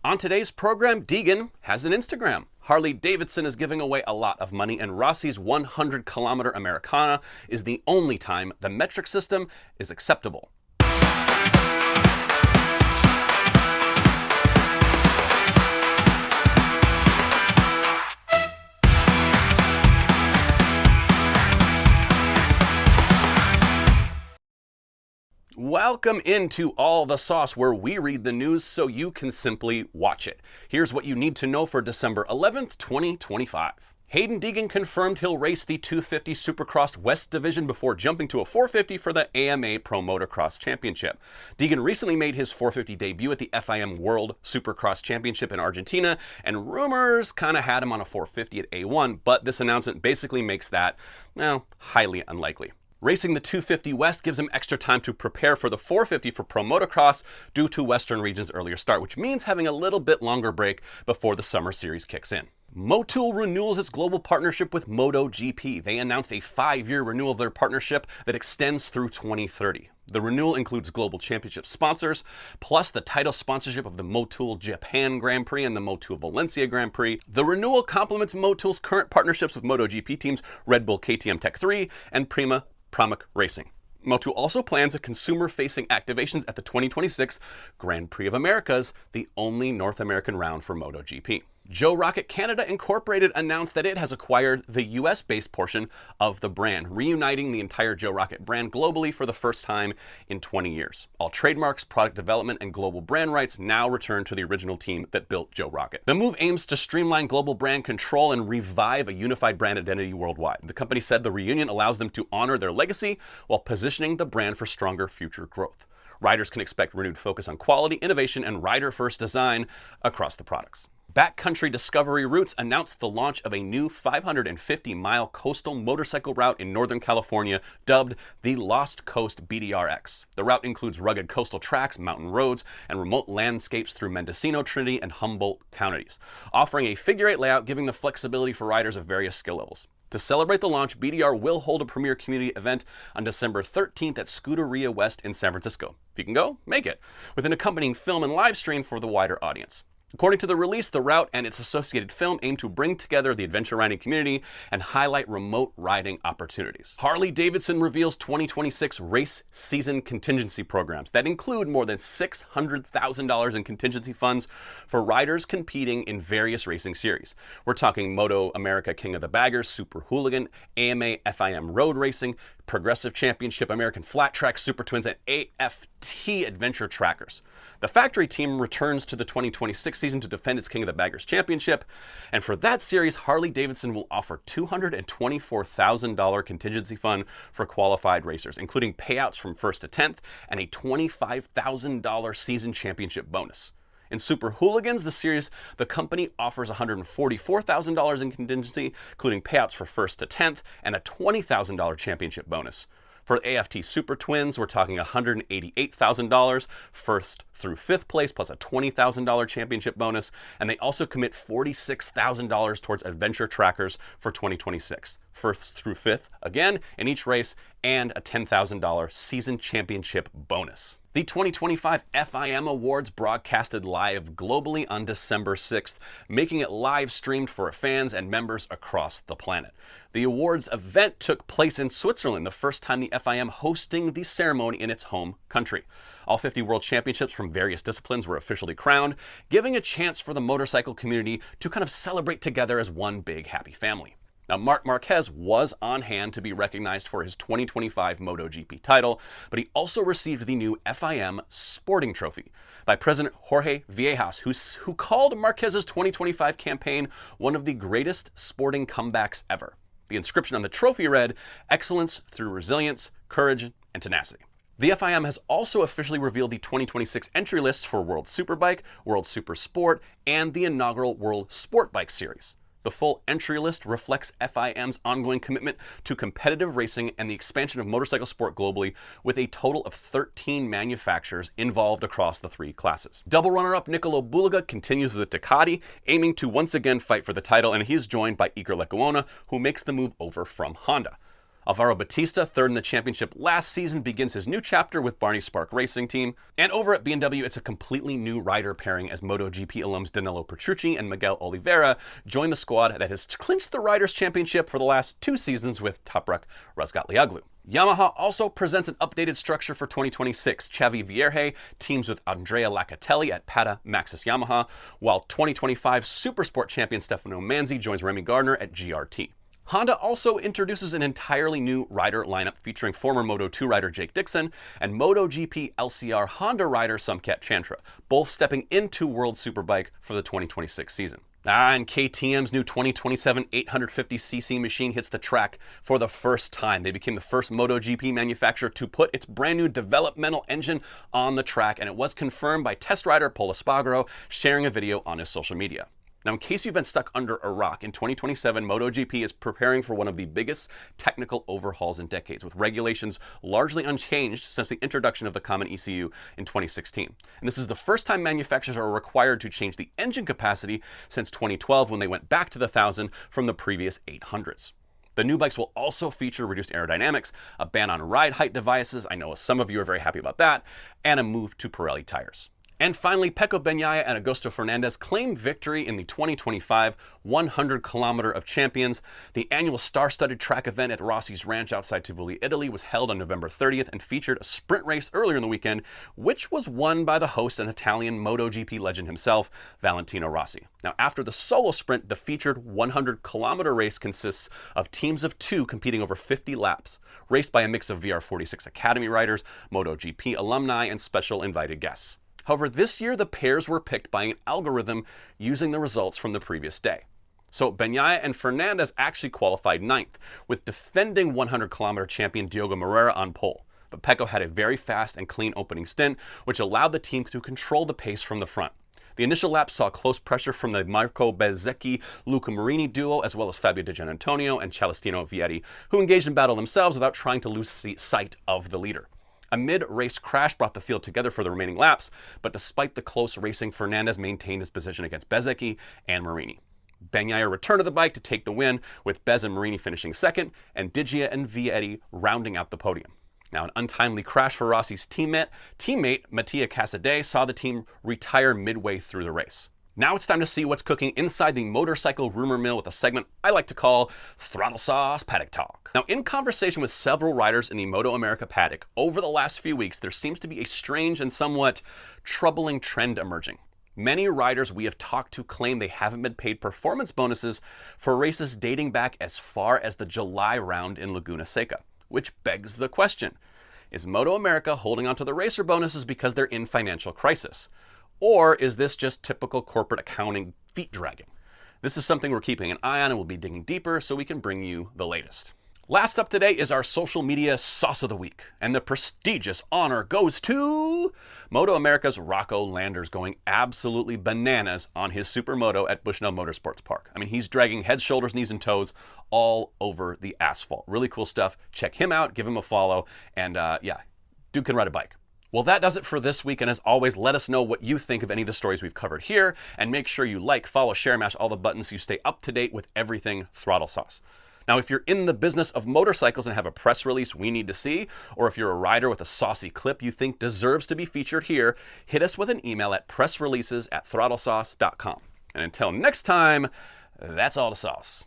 On today's program, Deegan has an Instagram. Harley Davidson is giving away a lot of money, and Rossi's 100-kilometer Americana is the only time the metric system is acceptable. Welcome into All the Sauce, where we read the news so you can simply watch it. Here's what you need to know for December 11th, 2025. Hayden Deegan confirmed he'll race the 250 Supercross West Division before jumping to a 450 for the AMA Pro Motocross Championship. Deegan recently made his 450 debut at the FIM World Supercross Championship in Argentina, and rumors kind of had him on a 450 at A1, but this announcement basically makes that, well, highly unlikely. Racing the 250 West gives him extra time to prepare for the 450 for Pro Motocross due to Western Region's earlier start, which means having a little bit longer break before the summer series kicks in. Motul renews its global partnership with MotoGP. They announced a 5-year renewal of their partnership that extends through 2030. The renewal includes global championship sponsors, plus the title sponsorship of the Motul Japan Grand Prix and the Motul Valencia Grand Prix. The renewal complements Motul's current partnerships with MotoGP teams Red Bull KTM Tech 3 and Prima Pramac Racing. Motul also plans a consumer-facing activations at the 2026 Grand Prix of Americas, the only North American round for MotoGP. Joe Rocket Canada Incorporated announced that it has acquired the US-based portion of the brand, reuniting the entire Joe Rocket brand globally for the first time in 20 years. All trademarks, product development, and global brand rights now return to the original team that built Joe Rocket. The move aims to streamline global brand control and revive a unified brand identity worldwide. The company said the reunion allows them to honor their legacy while positioning the brand for stronger future growth. Riders can expect renewed focus on quality, innovation, and rider-first design across the products. Backcountry Discovery Routes announced the launch of a new 550-mile coastal motorcycle route in Northern California, dubbed the Lost Coast BDRX. The route includes rugged coastal tracks, mountain roads, and remote landscapes through Mendocino, Trinity, and Humboldt counties, offering a figure-8 layout giving the flexibility for riders of various skill levels. To celebrate the launch, BDR will hold a premier community event on December 13th at Scuderia West in San Francisco. If you can go, make it, with an accompanying film and live stream for the wider audience. According to the release, the route and its associated film aim to bring together the adventure riding community and highlight remote riding opportunities. Harley Davidson reveals 2026 race season contingency programs that include more than $600,000 in contingency funds for riders competing in various racing series. We're talking MotoAmerica King of the Baggers, Super Hooligan, AMA FIM Road Racing, Progressive Championship, American Flat Track, Super Twins, and AFT Adventure Trackers. The factory team returns to the 2026 season to defend its King of the Baggers championship, and for that series, Harley Davidson will offer $224,000 contingency fund for qualified racers, including payouts from 1st to 10th and a $25,000 season championship bonus. In Super Hooligans, the series, the company offers $144,000 in contingency, including payouts for 1st to 10th and a $20,000 championship bonus. For AFT Super Twins, we're talking $188,000, 1st through 5th place, plus a $20,000 championship bonus, and they also commit $46,000 towards adventure trackers for 2026, 1st through 5th, again, in each race, and a $10,000 season championship bonus. The 2025 FIM Awards broadcasted live globally on December 6th, making it live streamed for fans and members across the planet. The awards event took place in Switzerland, the first time the FIM hosting the ceremony in its home country. All 50 world championships from various disciplines were officially crowned, giving a chance for the motorcycle community to kind of celebrate together as one big happy family. Now, Marc Marquez was on hand to be recognized for his 2025 MotoGP title, but he also received the new FIM Sporting Trophy by President Jorge Viejas, who called Marquez's 2025 campaign one of the greatest sporting comebacks ever. The inscription on the trophy read, "Excellence through resilience, courage, and tenacity." The FIM has also officially revealed the 2026 entry lists for World Superbike, World Super Sport, and the inaugural World Sport Bike Series. The full entry list reflects FIM's ongoing commitment to competitive racing and the expansion of motorcycle sport globally, with a total of 13 manufacturers involved across the 3 classes. Double runner-up Nicolo Bulega continues with Ducati, aiming to once again fight for the title, and he is joined by Iker Lecuona, who makes the move over from Honda. Alvaro Bautista, third in the championship last season, begins his new chapter with Barney Spark Racing Team. And over at B&W, it's a completely new rider pairing as MotoGP alums Danilo Petrucci and Miguel Oliveira join the squad that has clinched the Riders' Championship for the last 2 seasons with Toprak Razgatlioglu. Yamaha also presents an updated structure for 2026. Xavi Vierge teams with Andrea Locatelli at Pata Maxxis Yamaha, while 2025 Supersport champion Stefano Manzi joins Remy Gardner at GRT. Honda also introduces an entirely new rider lineup featuring former Moto2 rider Jake Dixon and MotoGP LCR Honda rider Somket Chantra, both stepping into World Superbike for the 2026 season. And KTM's new 2027 850cc machine hits the track for the first time. They became the first MotoGP manufacturer to put its brand new developmental engine on the track, and it was confirmed by test rider Pol Espargaro sharing a video on his social media. Now, in case you've been stuck under a rock, in 2027, MotoGP is preparing for one of the biggest technical overhauls in decades, with regulations largely unchanged since the introduction of the Common ECU in 2016. And this is the first time manufacturers are required to change the engine capacity since 2012, when they went back to the 1,000 from the previous 800s. The new bikes will also feature reduced aerodynamics, a ban on ride height devices, I know some of you are very happy about that, and a move to Pirelli tires. And finally, Pecco Bagnaia and Augusto Fernandez claim victory in the 2025 100 Kilometer of Champions. The annual star-studded track event at Rossi's Ranch outside Tivoli, Italy was held on November 30th and featured a sprint race earlier in the weekend, which was won by the host and Italian MotoGP legend himself, Valentino Rossi. Now, after the solo sprint, the featured 100 kilometer race consists of teams of 2 competing over 50 laps, raced by a mix of VR46 Academy riders, MotoGP alumni, and special invited guests. However, this year the pairs were picked by an algorithm using the results from the previous day. So Bagnaia and Fernandez actually qualified 9th, with defending 100 kilometer champion Diogo Moreira on pole. But Pecco had a very fast and clean opening stint, which allowed the team to control the pace from the front. The initial lap saw close pressure from the Marco Bezzecchi-Luca Marini duo, as well as Fabio Di Giannantonio and Celestino Vietti, who engaged in battle themselves without trying to lose sight of the leader. A mid-race crash brought the field together for the remaining laps, but despite the close racing, Fernandez maintained his position against Bezzecchi and Marini. Bagnaia returned to the bike to take the win, with Bez and Marini finishing second, and Digia and Vietti rounding out the podium. Now, an untimely crash for Rossi's teammate Mattia Casadei saw the team retire midway through the race. Now it's time to see what's cooking inside the motorcycle rumor mill with a segment I like to call Throttle Sauce Paddock Talk. Now, in conversation with several riders in the MotoAmerica paddock over the last few weeks, there seems to be a strange and somewhat troubling trend emerging. Many riders we have talked to claim they haven't been paid performance bonuses for races dating back as far as the July round in Laguna Seca, which begs the question: is MotoAmerica holding onto the racer bonuses because they're in financial crisis? Or is this just typical corporate accounting feet dragging? This is something we're keeping an eye on, and we'll be digging deeper so we can bring you the latest. Last up today is our social media sauce of the week, and the prestigious honor goes to MotoAmerica's Rocco Landers, going absolutely bananas on his supermoto at Bushnell Motorsports Park. I mean, he's dragging head, shoulders, knees, and toes all over the asphalt. Really cool stuff. Check him out, give him a follow, and dude can ride a bike. Well, that does it for this week, and as always, let us know what you think of any of the stories we've covered here, and make sure you like, follow, share, mash all the buttons so you stay up to date with everything Throttle Sauce. Now, if you're in the business of motorcycles and have a press release we need to see, or if you're a rider with a saucy clip you think deserves to be featured here, hit us with an email at pressreleases@throttlesauce.com. And until next time, that's all the sauce.